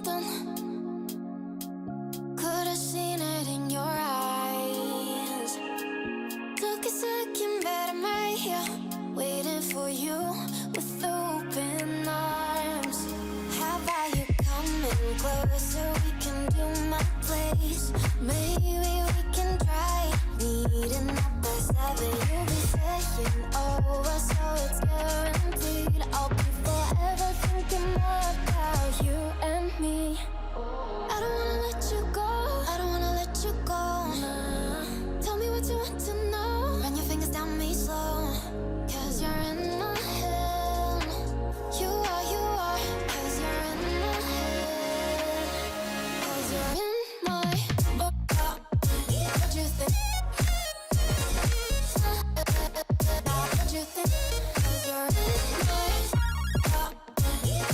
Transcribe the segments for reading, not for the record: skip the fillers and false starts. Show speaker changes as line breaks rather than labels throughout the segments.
something. Could've seen it in your eyes. Took a second, but I'm right here, waiting for you with open arms. How about you coming closer? We can do my place. Maybe we can try meeting up by 7. You'll be saying over, so it's guaranteed. I'll be forever thinking more about you and me. I don't wanna let you go, I don't wanna let you go. Tell me what you want to know. Run your fingers down me slow, 'cause you're in my head. You are, 'cause you're in my head. 'Cause you're in my what you think? What you think? 'Cause you're in my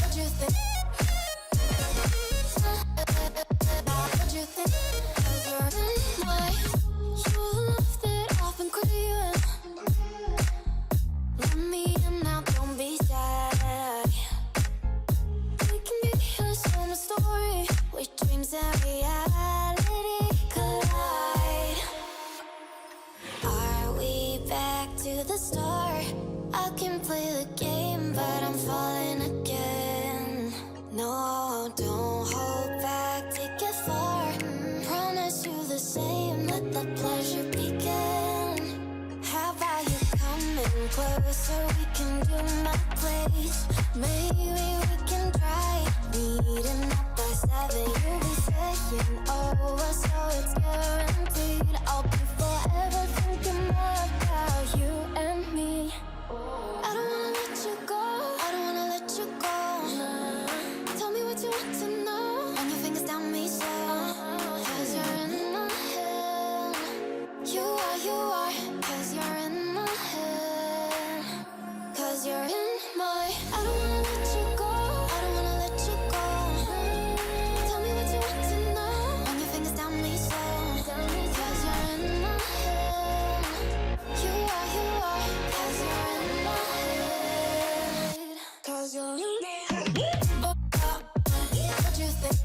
what you think? What you think? 'Cause you're in my you love that I've been craving. Let me in now, don't be shy. We can be a summer story where dreams and reality collide. Are we back to the start? I can play the game, but I'm falling again. No, don't hold back, take it far. Promise you the same, let the pleasure begin. How about you coming closer? We can do my place. Maybe we can try meeting up by 7. You'll be saying over, so it's guaranteed. I'll be forever thinking more about you and me. I don't wanna let you go, I don't wanna let you go. Tell me what you want to know. Run your fingers down me slow, 'cause you're in my head. You are, 'cause you're in my head. 'Cause you're in my I don't wanna let you go, I don't wanna let you go. Tell me what you want to know. Run your fingers down me slow, 'cause you're in my head. You are, 'cause you're in my head. 'Cause you're in my head. What you think?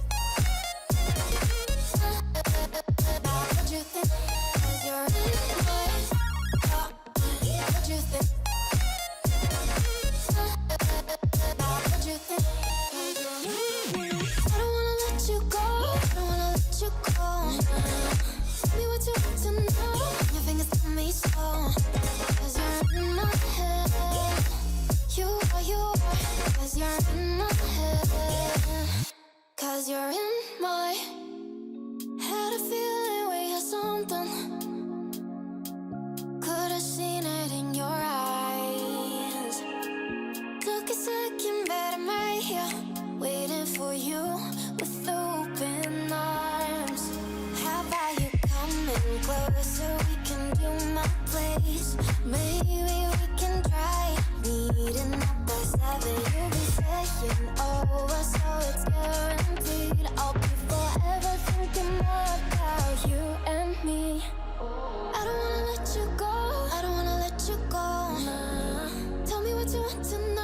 What you think? 'Cause you're in my what you think? What you think? 'Cause you're in my I don't wanna let you go, I don't wanna let you go. Tell me what you want to know. Your fingers tell me slow, 'cause you're in my head. You are, 'cause you're in my head. 'Cause you're in my had a feeling we had something. Could've seen it in your eyes. Took a second, but I'm right here, waiting for you with open arms. How about you coming closer? We can do my place. Maybe we can try meeting up by 7. You'll be saying over, so it's guaranteed. I'll be forever thinking more about you and me. I don't wanna let you go, I don't wanna let you go. Tell me what you want to know.